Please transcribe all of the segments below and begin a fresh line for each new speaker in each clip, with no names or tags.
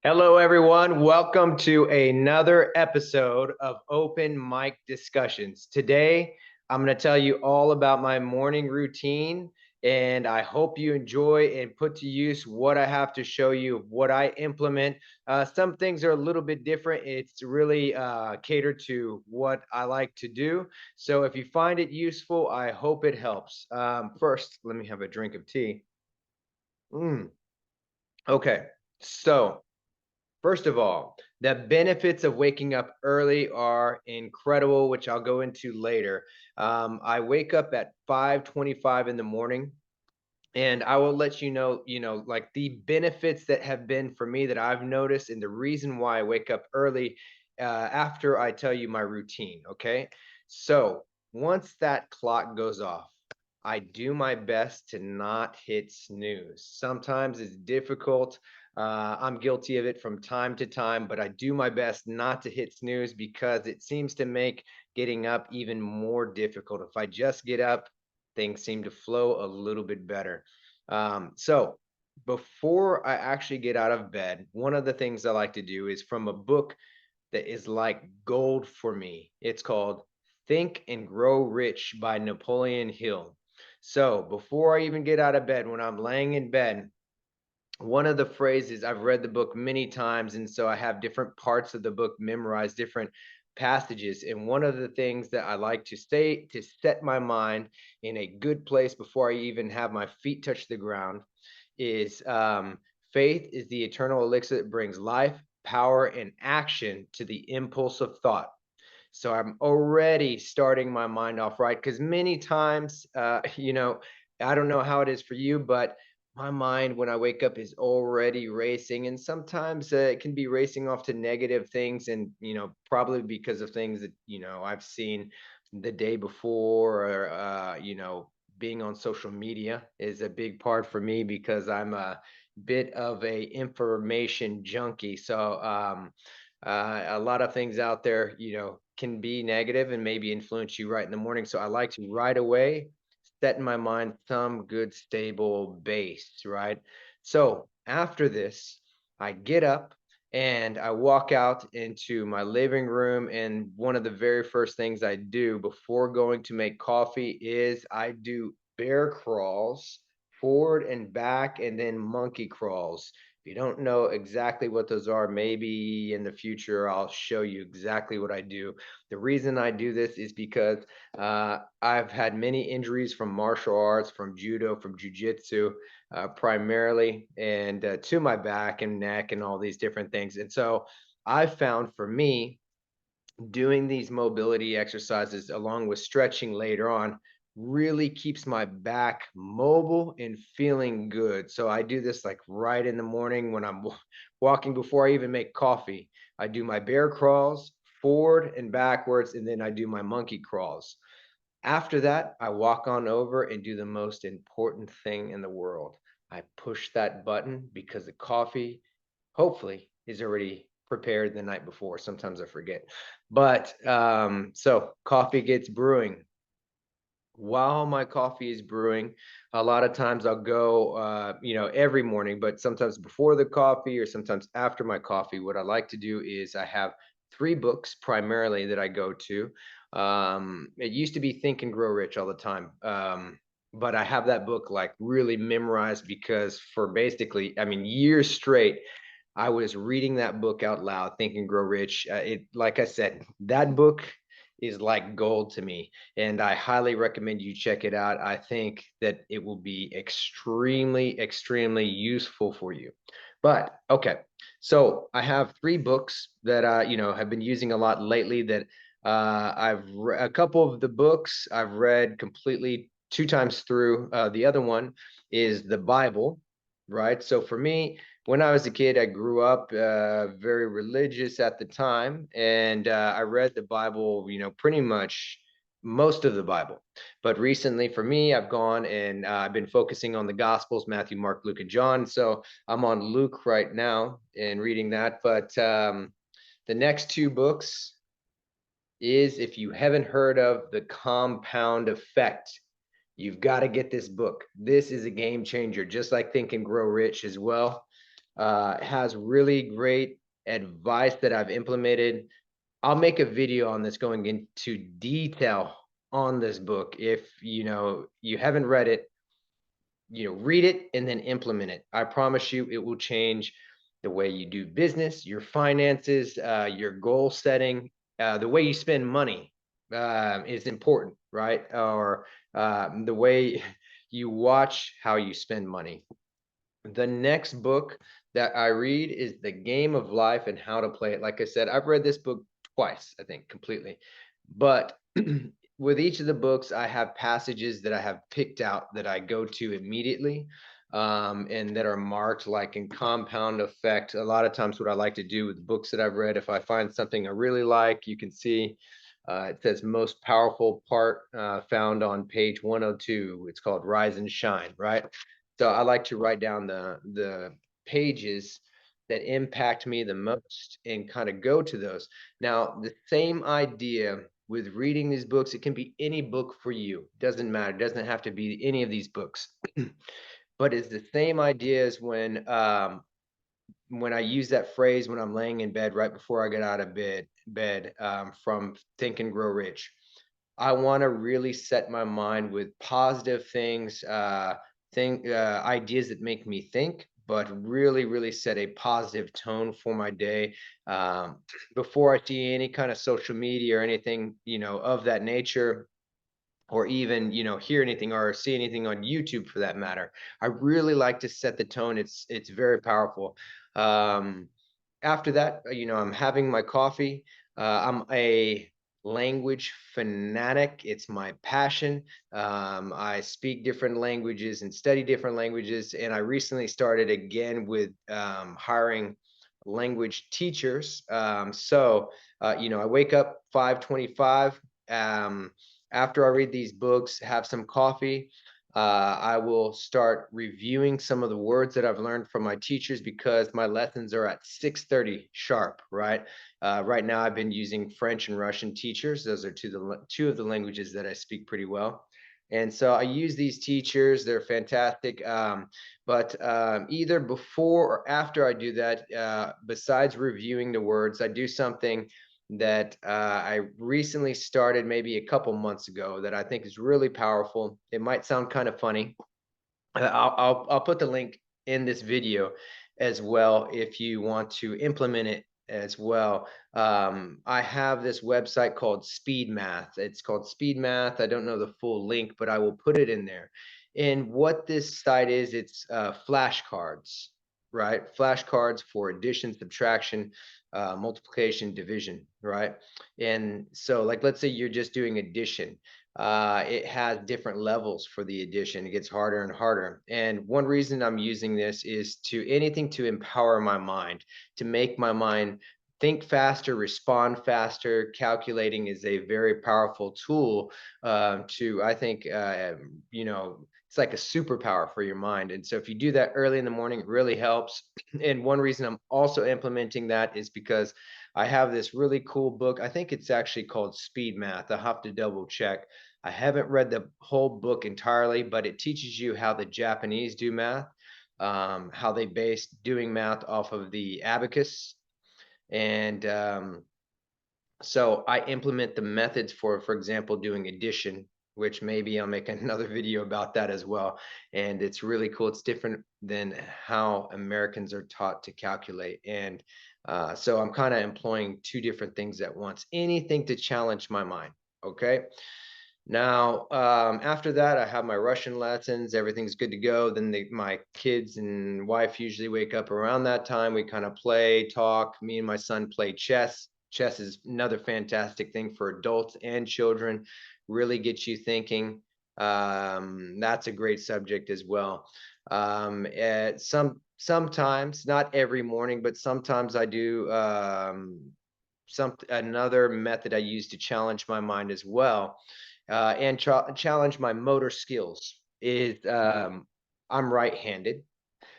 Hello, everyone. Welcome to another episode of Open Mic Discussions. Today, I'm going to tell you all about my morning routine, and I hope you enjoy and put to use what I have to show you, what I implement. Some things are a little bit different. It's really catered to what I like to do. So if you find it useful, I hope it helps. First, let me have a drink of tea. Mm, okay. So, first of all, the benefits of waking up early are incredible, which I'll go into later. I wake up at 5:25 in the morning, and I will let you know, like the benefits that have been for me that I've noticed, and the reason why I wake up early after I tell you my routine. Okay, so once that clock goes off, I do my best to not hit snooze. Sometimes it's difficult. I'm guilty of it from time to time, but I do my best not to hit snooze because it seems to make getting up even more difficult. If I just get up, things seem to flow a little bit better. So before I actually get out of bed, one of the things I like to do is from a book that is like gold for me. It's called Think and Grow Rich by Napoleon Hill. So before I even get out of bed, when I'm laying in bed, one of the phrases, I've read the book many times, and so I have different parts of the book memorized, different passages. And one of the things that I like to say to set my mind in a good place before I even have my feet touch the ground is faith is the eternal elixir that brings life, power, and action to the impulse of thought. So I'm already starting my mind off right because many times, I don't know how it is for you, but my mind when I wake up is already racing, and sometimes it can be racing off to negative things, and probably because of things that I've seen the day before, or being on social media is a big part for me because I'm a bit of a information junkie. So a lot of things out there, can be negative and maybe influence you right in the morning. So I like to right away set in my mind some good stable base, right? So after this, I get up and I walk out into my living room. And one of the very first things I do before going to make coffee is I do bear crawls forward and back, and then monkey crawls. If you don't know exactly what those are, maybe in the future I'll show you exactly what I do. The reason I do this is because I've had many injuries from martial arts, from judo, from jujitsu, primarily, and to my back and neck and all these different things. And so I found for me, doing these mobility exercises along with stretching later on really keeps my back mobile and feeling good. So I do this like right in the morning when I'm walking before I even make coffee. I do my bear crawls forward and backwards, and then I do my monkey crawls. After that, I walk on over and do the most important thing in the world. I push that button because the coffee, hopefully, is already prepared the night before. Sometimes I forget. But so coffee gets brewing. While my coffee is brewing, a lot of times I'll go, every morning, but sometimes before the coffee or sometimes after my coffee. What I like to do is I have three books primarily that I go to. It used to be Think and Grow Rich all the time. But I have that book like really memorized because for basically, I mean, years straight, I was reading that book out loud, Think and Grow Rich. Like I said, that book is like gold to me, and I highly recommend you check it out. I think that it will be extremely, extremely useful for you. But okay, so I have three books that have been using a lot lately. That a couple of the books I've read completely two times through. The other one is the Bible, right? So for me, when I was a kid, I grew up very religious at the time, and I read the Bible, pretty much most of the Bible. But recently, for me, I've gone and I've been focusing on the Gospels: Matthew, Mark, Luke, and John. So I'm on Luke right now and reading that. But the next two books is, if you haven't heard of The Compound Effect, you've got to get this book. This is a game changer, just like Think and Grow Rich as well. Has really great advice that I've implemented. I'll make a video on this going into detail on this book. If you haven't read it, read it and then implement it. I promise you it will change the way you do business, your finances, your goal setting, the way you spend money is important, right? Or the way you watch how you spend money. The next book that I read is The Game of Life and How to Play It. Like I said, I've read this book twice, I think, completely. But with each of the books, I have passages that I have picked out that I go to immediately, and that are marked like in compound effect. A lot of times what I like to do with books that I've read, if I find something I really like, you can see it says most powerful part found on page 102. It's called Rise and Shine, right? So I like to write down the pages that impact me the most and kind of go to those. Now, the same idea with reading these books, it can be any book for you. Doesn't matter. It doesn't have to be any of these books. But it's the same idea as when I use that phrase when I'm laying in bed right before I get out of bed from Think and Grow Rich. I want to really set my mind with positive things, ideas that make me think, but really, really set a positive tone for my day. Before I see any kind of social media or anything, of that nature, or even, hear anything or see anything on YouTube for that matter. I really like to set the tone. It's very powerful. Um, After that, I'm having my coffee. I'm a language fanatic. It's my passion. I speak different languages and study different languages. And I recently started again with hiring language teachers. I wake up 5:25. After I read these books, have some coffee, I will start reviewing some of the words that I've learned from my teachers because my lessons are at 6:30 sharp, right? Right now, I've been using French and Russian teachers. Those are two of the languages that I speak pretty well. And so I use these teachers. They're fantastic. But either before or after I do that, besides reviewing the words, I do something that I recently started maybe a couple months ago that I think is really powerful. It might sound kind of funny. I'll put the link in this video as well if you want to implement it as well. I have this website called Speed Math. It's called Speed Math. I don't know the full link, but I will put it in there. And what this site is, it's flashcards, right? Flashcards for addition, subtraction, multiplication, division, right? And so, like, let's say you're just doing addition. It has different levels for the addition. It gets harder and harder. And one reason I'm using this is to anything to empower my mind, to make my mind think faster, respond faster. Calculating is a very powerful tool I think, it's like a superpower for your mind. And so if you do that early in the morning, it really helps. And one reason I'm also implementing that is because I have this really cool book. I think it's actually called Speed Math. I'll have to double check. I haven't read the whole book entirely, but it teaches you how the Japanese do math, how they base doing math off of the abacus. And so I implement the methods for example, doing addition, which maybe I'll make another video about that as well. And it's really cool. It's different than how Americans are taught to calculate. And so I'm kind of employing two different things at once, anything to challenge my mind. Okay. Now, after that, I have my Russian lessons. Everything's good to go. Then my kids and wife usually wake up around that time. We kind of play, talk. Me and my son play chess. Chess is another fantastic thing for adults and children. Really gets you thinking. That's a great subject as well. Sometimes, not every morning, but sometimes I do another method I use to challenge my mind as well, and challenge my motor skills is I'm right-handed,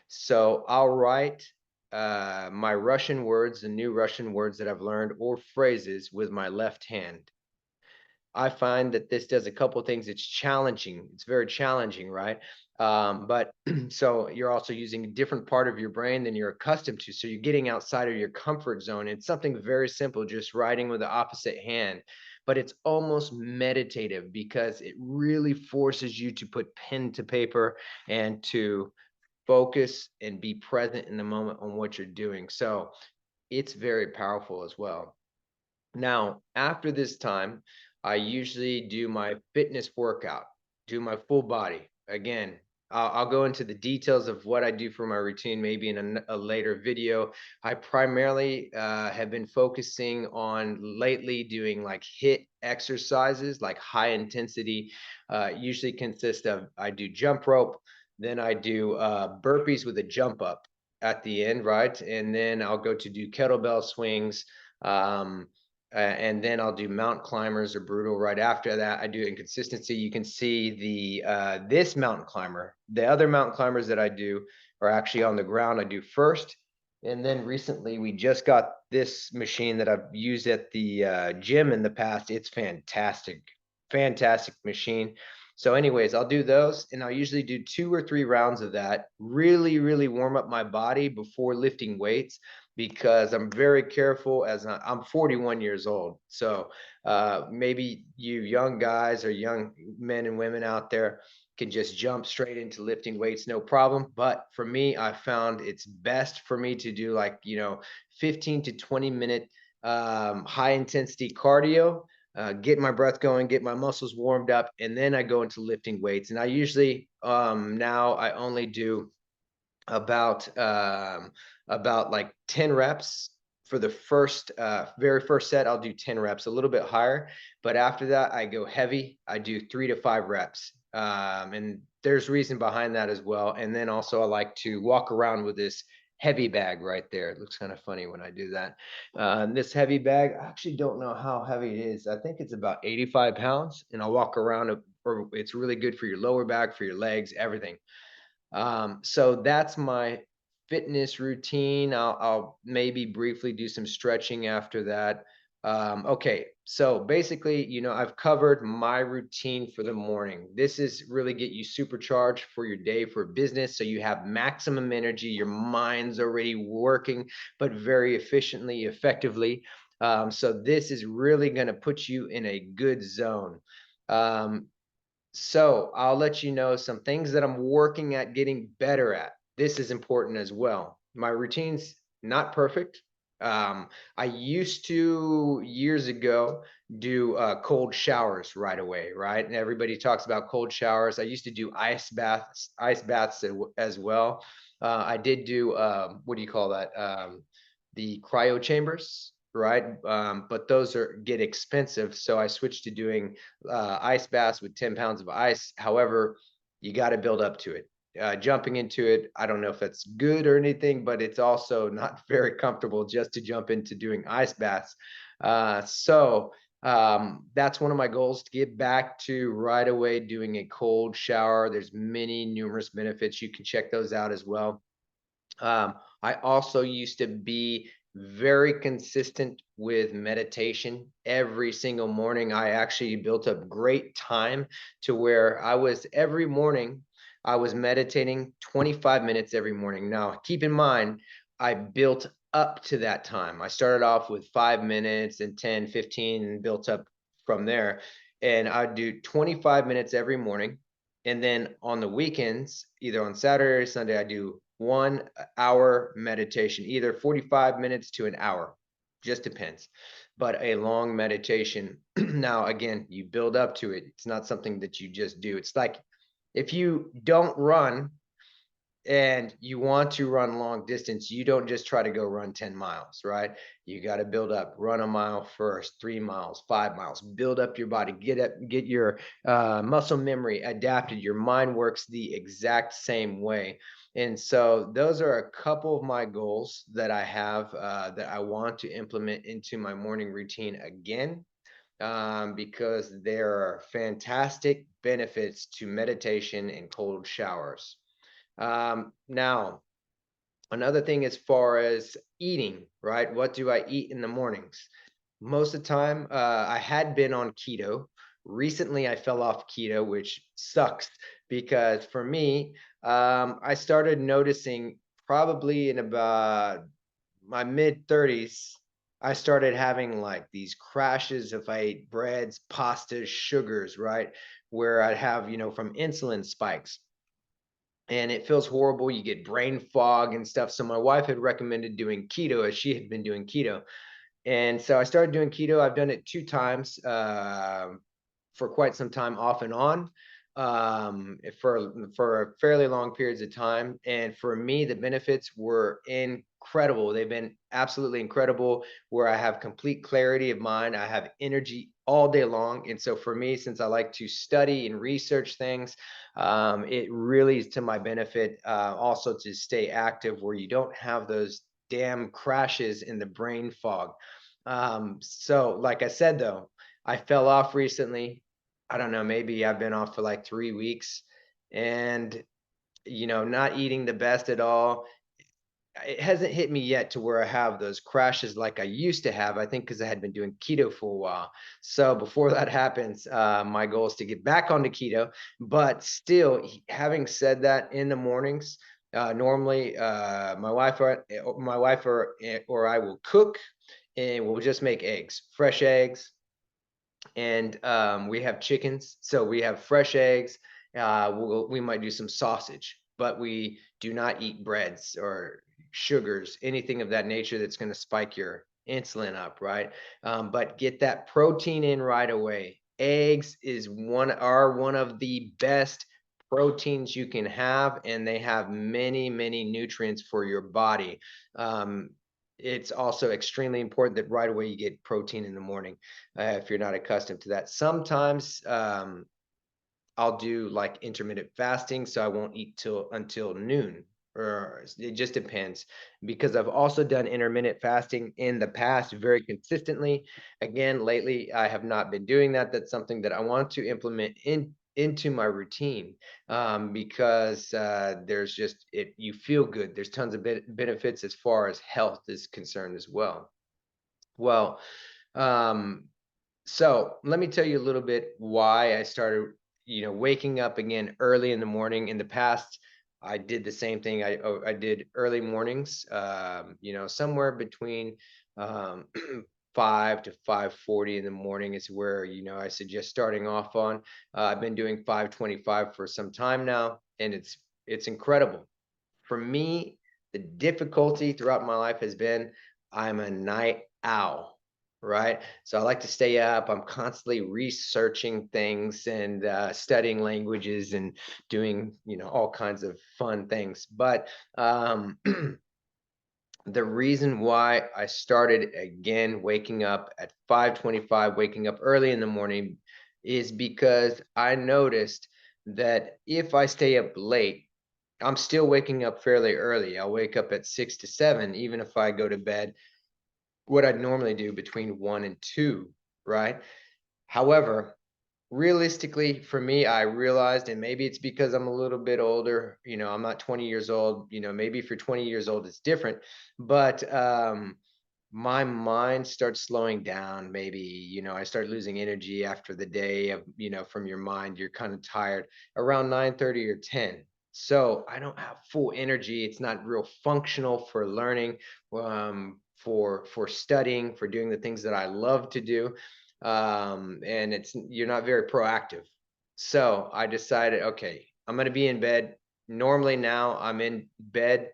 so I'll write my Russian words, the new Russian words that I've learned, or phrases with my left hand. I find that this does a couple things. It's challenging. It's very challenging, right? But so you're also using a different part of your brain than you're accustomed to. So you're getting outside of your comfort zone. It's something very simple, just writing with the opposite hand. But it's almost meditative because it really forces you to put pen to paper and to focus and be present in the moment on what you're doing. So it's very powerful as well. Now, after this time, I usually do my fitness workout, do my full body. Again, I'll go into the details of what I do for my routine maybe in a later video. I primarily have been focusing on lately doing like HIIT exercises, like high intensity. Usually consists of I do jump rope, then I do burpees with a jump up at the end, right? And then I'll go to do kettlebell swings. Um, and then I'll do mountain climbers or brutal right after that. I do in consistency. You can see the this mountain climber. The other mountain climbers that I do are actually on the ground. I do first, and then recently we just got this machine that I've used at the gym in the past. It's fantastic, fantastic machine. So, anyways, I'll do those, and I'll usually do 2 or 3 rounds of that. Really, really warm up my body before lifting weights because I'm very careful as I'm 41 years old. So maybe you young guys or young men and women out there can just jump straight into lifting weights, no problem. But for me, I found it's best for me to do like, 15 to 20 minute high intensity cardio, get my breath going, get my muscles warmed up, and then I go into lifting weights. And I usually now I only do about like 10 reps for the first very first set. I'll do 10 reps, a little bit higher, but after that I go heavy. I do 3 to 5 reps, and there's reason behind that as well. And then also I like to walk around with this heavy bag right there. It looks kind of funny when I do that. This heavy bag, I actually don't know how heavy it is. I think it's about 85 pounds, and I'll walk around it. It's really good for your lower back, for your legs, everything. So that's my fitness routine. I'll maybe briefly do some stretching after that. Okay, so basically, I've covered my routine for the morning. This is really get you supercharged for your day for business. So you have maximum energy, your mind's already working, but very efficiently, effectively. So this is really going to put you in a good zone. Um, so I'll let you know some things that I'm working at getting better at. This is important as well. My routine's not perfect. I used to years ago do cold showers right away, right? And everybody talks about cold showers. I used to do ice baths as well. I did do what do you call that? The cryo chambers, right? But those get expensive, so I switched to doing ice baths with 10 pounds of ice. However, you got to build up to it. Jumping into it, I don't know if that's good or anything, but it's also not very comfortable just to jump into doing ice baths. So that's one of my goals, to get back to right away doing a cold shower. There's many numerous benefits. You can check those out as well. I also used to be very consistent with meditation every single morning. I actually built up great time to where every morning, I was meditating 25 minutes every morning. Now, keep in mind, I built up to that time. I started off with 5 minutes and 10, 15, and built up from there. And I'd do 25 minutes every morning. And then on the weekends, either on Saturday or Sunday, I do 1 hour meditation, either 45 minutes to an hour, just depends. But a long meditation. Now, again, you build up to it. It's not something that you just do. It's like if you don't run and you want to run long distance, you don't just try to go run 10 miles, right? You got to build up, run a mile first, 3 miles, 5 miles, build up your body, get your muscle memory adapted. Your mind works the exact same way. And so those are a couple of my goals that I have that I want to implement into my morning routine again, because there are fantastic benefits to meditation and cold showers. Now, another thing as far as eating, right? What do I eat in the mornings? Most of the time, I had been on keto Recently, I fell off keto, which sucks because for me, I started noticing probably in about my mid 30s, I started having like these crashes if I ate breads, pastas, sugars, right? Where I'd have, from insulin spikes. And it feels horrible. You get brain fog and stuff. So my wife had recommended doing keto as she had been doing keto. And so I started doing keto. I've done it 2 times for quite some time, off and on, for fairly long periods of time. And for me, the benefits were incredible. They've been absolutely incredible. Where I have complete clarity of mind, I have energy all day long. And so for me, since I like to study and research things, it really is to my benefit. Also to stay active, where you don't have those damn crashes in the brain fog. So like I said, though, I fell off recently. I don't know, maybe I've been off for like 3 weeks, and, not eating the best at all. It hasn't hit me yet to where I have those crashes like I used to have, I think because I had been doing keto for a while. So before that happens, my goal is to get back onto keto. But still, having said that, in the mornings, normally, my wife or I will cook, and we'll just make eggs, fresh eggs. And we have chickens, so we have fresh eggs. We might do some sausage, but we do not eat breads or sugars, anything of that nature that's going to spike your insulin up, right? But get that protein in right away. Eggs are one of the best proteins you can have, and they have many, many nutrients for your body. Um, it's also extremely important that right away you get protein in the morning, if you're not accustomed to that. Sometimes I'll do like intermittent fasting, so I won't eat till until noon, or it just depends. Because I've also done intermittent fasting in the past very consistently. Again, lately I have not been doing that. That's something that I want to implement into my routine, because there's just it you feel good. There's tons of benefits as far as health is concerned as well. Well, um, so let me tell you a little bit why I started, waking up again early in the morning. In the past, I did the same thing. I did early mornings, somewhere between um, 5 to 5:40 in the morning is where, I suggest starting off on. I've been doing 5:25 for some time now, and it's incredible. For me, the difficulty throughout my life has been I'm a night owl, right? So I like to stay up. I'm constantly researching things and studying languages and doing, all kinds of fun things. But um, the reason why I started again waking up at 5:25, waking up early in the morning, is because I noticed that if I stay up late, I'm still waking up fairly early. I'll wake up at 6 to 7, even if I go to bed what I'd normally do between 1 and 2, right? However, realistically, for me, I realized, and maybe it's because I'm a little bit older, I'm not 20 years old, maybe if you're 20 years old, it's different. But my mind starts slowing down. Maybe, I start losing energy after the day of, from your mind, you're kind of tired around 9:30 or 10. So I don't have full energy. It's not real functional for learning, for studying, for doing the things that I love to do. And you're not very proactive. So I decided, okay, I'm going to be in bed. Normally now I'm in bed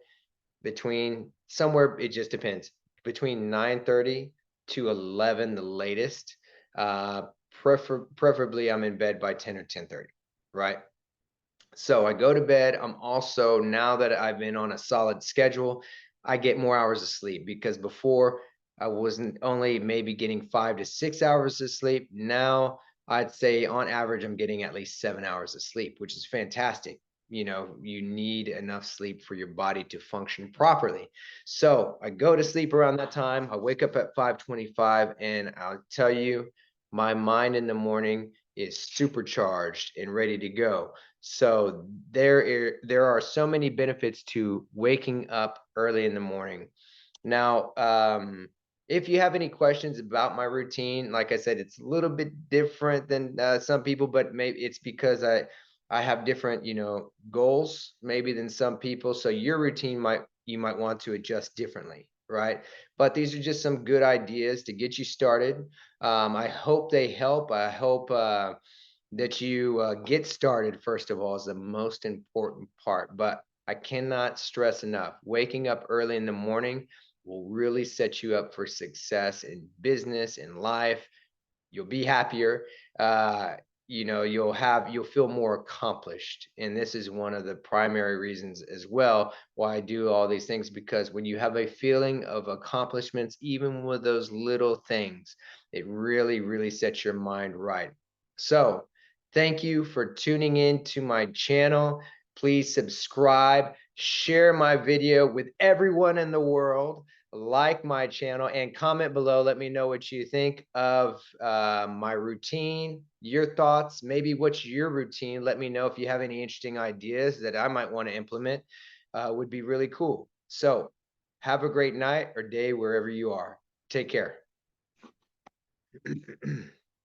between somewhere, it just depends, between 9:30 to 11 the latest. Preferably I'm in bed by 10 or 10:30, right? So I go to bed. I'm also, now that I've been on a solid schedule, I get more hours of sleep, because before I wasn't only maybe getting 5 to 6 hours of sleep. Now I'd say on average I'm getting at least 7 hours of sleep, which is fantastic. You need enough sleep for your body to function properly. So I go to sleep around that time. I wake up at 5:25, and I'll tell you, my mind in the morning is supercharged and ready to go. So there are so many benefits to waking up early in the morning. Now, If you have any questions about my routine, like I said, it's a little bit different than some people, but maybe it's because I have different, goals maybe than some people. So your routine you might want to adjust differently, right? But these are just some good ideas to get you started. I hope they help. I hope that you get started, first of all, is the most important part. But I cannot stress enough, waking up early in the morning will really set you up for success in business, in life. You'll be happier. You'll feel more accomplished. And this is one of the primary reasons as well why I do all these things, because when you have a feeling of accomplishments, even with those little things, it really, really sets your mind right. So thank you for tuning in to my channel. Please subscribe, share my video with everyone in the world, like my channel, and comment below. Let me know what you think of my routine, your thoughts, maybe what's your routine. Let me know if you have any interesting ideas that I might want to implement. Would be really cool. So have a great night or day wherever you are. Take care.